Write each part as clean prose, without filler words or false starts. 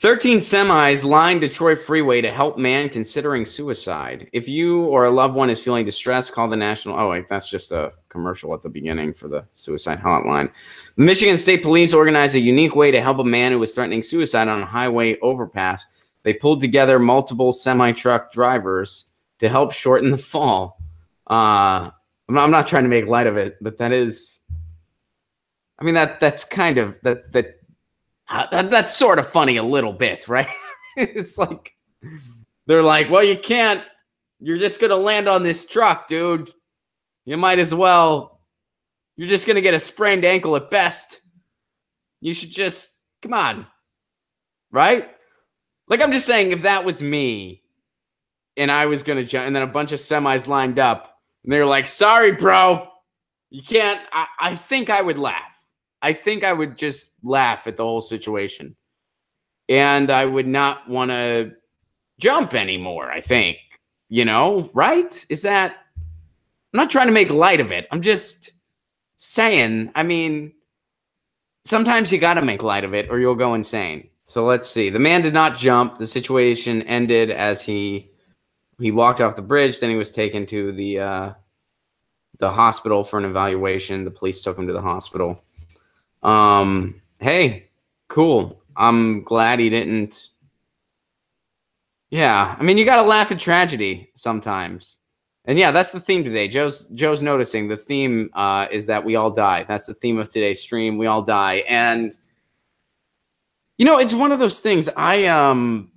13 semis line Detroit freeway to help man considering suicide. If you or a loved one is feeling distressed, call the national. Oh, wait, that's just a commercial at the beginning for the suicide hotline. The Michigan State Police organized a unique way to help a man who was threatening suicide on a highway overpass. They pulled together multiple semi-truck drivers to help shorten the fall. I'm not trying to make light of it, but that is, I mean, that's kind of, that's sort of funny a little bit, right? It's like, they're like, well, you can't, you're just going to land on this truck, dude. You might as well, you're just going to get a sprained ankle at best. You should just, come on, right? Like, I'm just saying, if that was me and I was going to jump, and then a bunch of semis lined up, and they're like, sorry, bro, you can't, I think I would laugh. I think I would just laugh at the whole situation. And I would not want to jump anymore, I think. You know, right? Is that... I'm not trying to make light of it. I'm just saying, I mean, sometimes you got to make light of it or you'll go insane. So let's see. The man did not jump. The situation ended as he walked off the bridge. Then he was taken to the hospital for an evaluation. The police took him to the hospital. Hey, cool. I'm glad he didn't. Yeah, I mean, you got to laugh at tragedy sometimes. And yeah, that's the theme today. Joe's noticing the theme is that we all die. That's the theme of today's stream. We all die. And you know, it's one of those things. Kimmy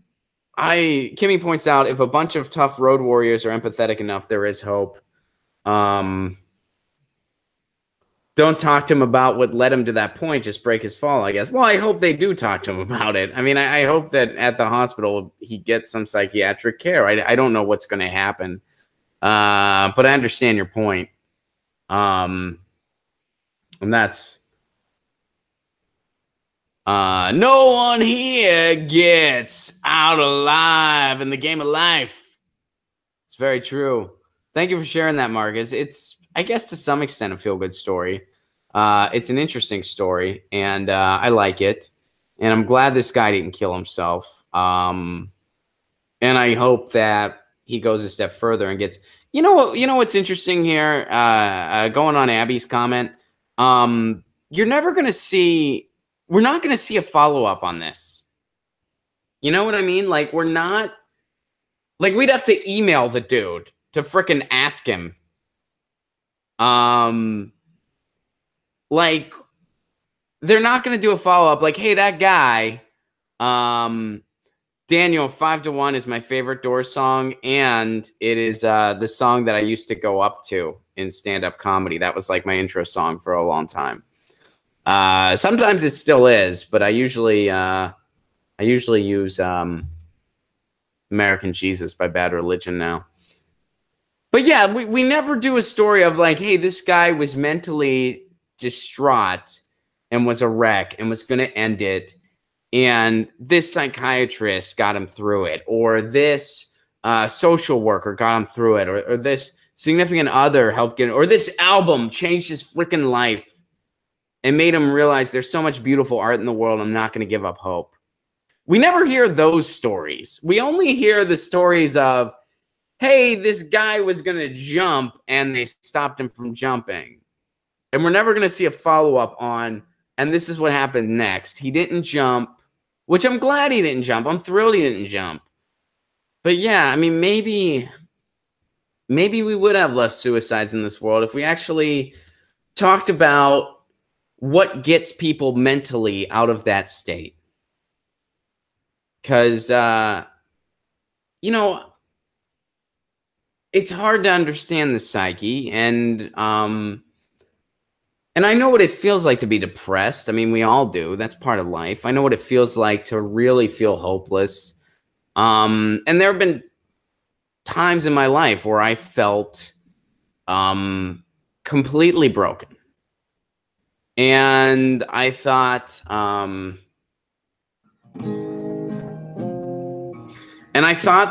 points out, if a bunch of tough road warriors are empathetic enough, there is hope. Don't talk to him about what led him to that point. Just break his fall, I guess. Well, I hope they do talk to him about it. I mean, I hope that at the hospital he gets some psychiatric care. I don't know what's going to happen, but I understand your point. And that's no one here gets out alive in the game of life. It's very true. Thank you for sharing that, Marcus. It's, I guess, to some extent, a feel-good story. It's an interesting story, and I like it. And I'm glad this guy didn't kill himself. And I hope that he goes a step further and gets... You know what's interesting here? Going on Abby's comment, you're never going to see... We're not going to see a follow-up on this. You know what I mean? Like, we're not... Like, we'd have to email the dude to frickin' ask him. Like, they're not going to do a follow-up. Like, hey, that guy, Daniel, 5 to 1 is my favorite Doors song, and it is the song that I used to go up to in stand-up comedy. That was like my intro song for a long time. Sometimes it still is, but I usually use American Jesus by Bad Religion now. But yeah, we never do a story of like, hey, this guy was mentally distraught and was a wreck and was going to end it, and this psychiatrist got him through it, or this social worker got him through it, or this significant other helped get it, or this album changed his freaking life and made him realize there's so much beautiful art in the world, I'm not going to give up hope. We never hear those stories. We only hear the stories of, hey, this guy was going to jump and they stopped him from jumping. And we're never going to see a follow-up on, and this is what happened next. He didn't jump, which I'm glad he didn't jump. I'm thrilled he didn't jump. But yeah, I mean, maybe we would have less suicides in this world if we actually talked about what gets people mentally out of that state. Because, you know, it's hard to understand the psyche, and I know what it feels like to be depressed. I mean, we all do. That's part of life. I know what it feels like to really feel hopeless. And there have been times in my life where I felt completely broken. And I thought,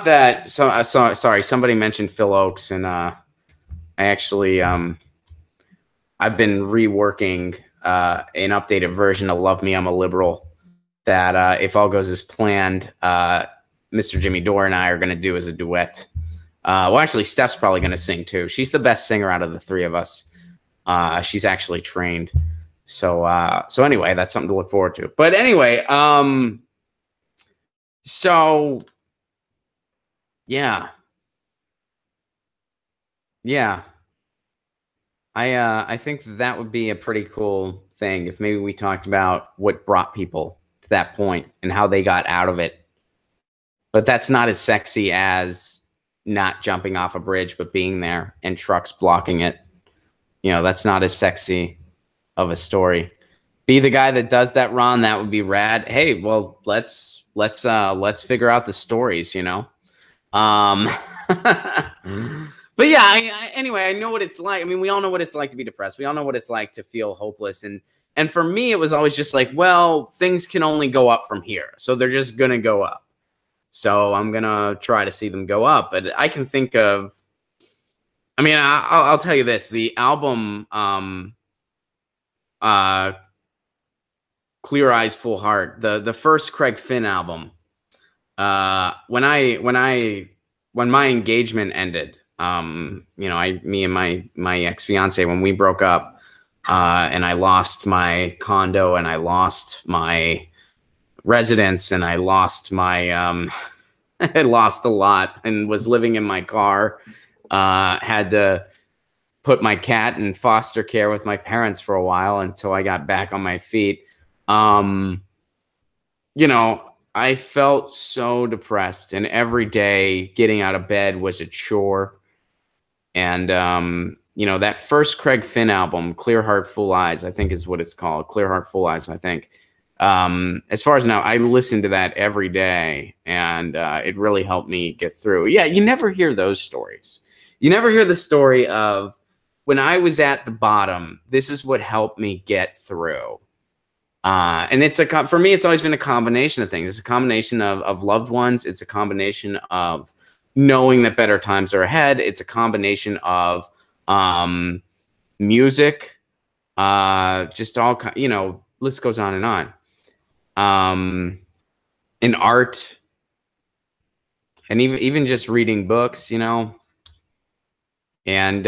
that, sorry, somebody mentioned Phil Oakes, and I actually, I've been reworking an updated version of Love Me, I'm a Liberal that if all goes as planned, Mr. Jimmy Dore and I are going to do as a duet. Well, actually, Steph's probably going to sing too. She's the best singer out of the three of us. She's actually trained. So anyway, that's something to look forward to. But anyway, so yeah. I think that would be a pretty cool thing if maybe we talked about what brought people to that point and how they got out of it. But that's not as sexy as not jumping off a bridge, but being there and trucks blocking it. You know, that's not as sexy of a story. Be the guy that does that, Ron. That would be rad. Hey, well, let's figure out the stories, you know. But yeah, anyway, I know what it's like. I mean, we all know what it's like to be depressed. We all know what it's like to feel hopeless. And for me, it was always just like, well, things can only go up from here. So they're just going to go up. So I'm going to try to see them go up. But I can think of, I mean, I'll tell you this. The album Clear Eyes, Full Heart, the first Craig Finn album, when my engagement ended, you know, me and my ex-fiance, when we broke up, and I lost my condo and I lost my residence and I lost my, I lost a lot and was living in my car, had to put my cat in foster care with my parents for a while until I got back on my feet. You know, I felt so depressed, and every day getting out of bed was a chore. And, you know, that first Craig Finn album, Clear Heart, Full Eyes, I think is what it's called. Clear Heart, Full Eyes, I think. As far as now, I listen to that every day, and it really helped me get through. Yeah, you never hear those stories. You never hear the story of, when I was at the bottom, this is what helped me get through. And for me, it's always been a combination of things. It's a combination of loved ones. It's a combination of knowing that better times are ahead. It's a combination of music, just all, you know, list goes on and on. And art, and even just reading books, you know. And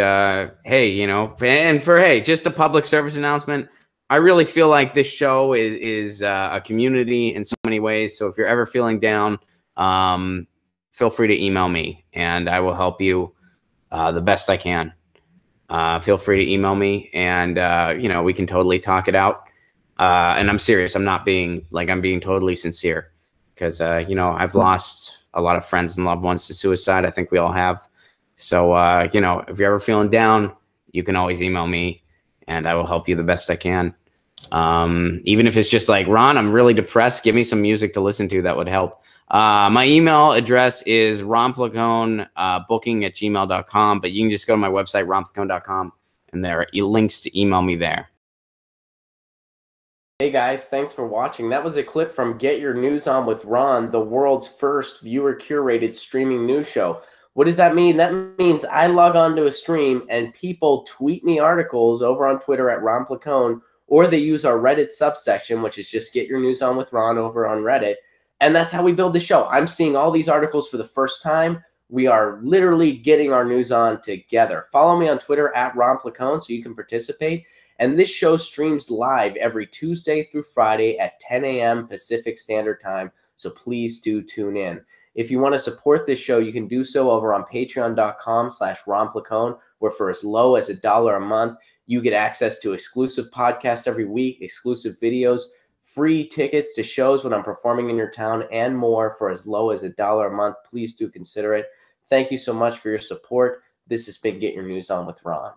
hey, you know, and hey, just a public service announcement. I really feel like this show is a community in so many ways. So if you're ever feeling down, feel free to email me, and I will help you the best I can. Feel free to email me, and you know, we can totally talk it out. And I'm serious. I'm not being like, I'm being totally sincere, because you know, I've lost a lot of friends and loved ones to suicide. I think we all have. So you know, if you're ever feeling down, you can always email me, and I will help you the best I can. Even if it's just like, Ron, I'm really depressed, give me some music to listen to, that would help. My email address is ronplacone@gmail.com, but you can just go to my website, ronplacone.com, and there are links to email me there. Hey guys, thanks for watching. That was a clip from Get Your News On with Ron, the world's first viewer-curated streaming news show. What does that mean? That means I log on to a stream and people tweet me articles over on Twitter at Ron Placone, or they use our Reddit subsection, which is just Get Your News On with Ron over on Reddit. And that's how we build the show. I'm seeing all these articles for the first time. We are literally getting our news on together. Follow me on Twitter at Ron Placone so you can participate. And this show streams live every Tuesday through Friday at 10 a.m. Pacific Standard Time. So please do tune in. If you want to support this show, you can do so over on patreon.com/Ron Placone, where for as low as $1 a month, you get access to exclusive podcasts every week, exclusive videos, free tickets to shows when I'm performing in your town, and more for as low as $1 a month. Please do consider it. Thank you so much for your support. This has been Get Your News On with Ron.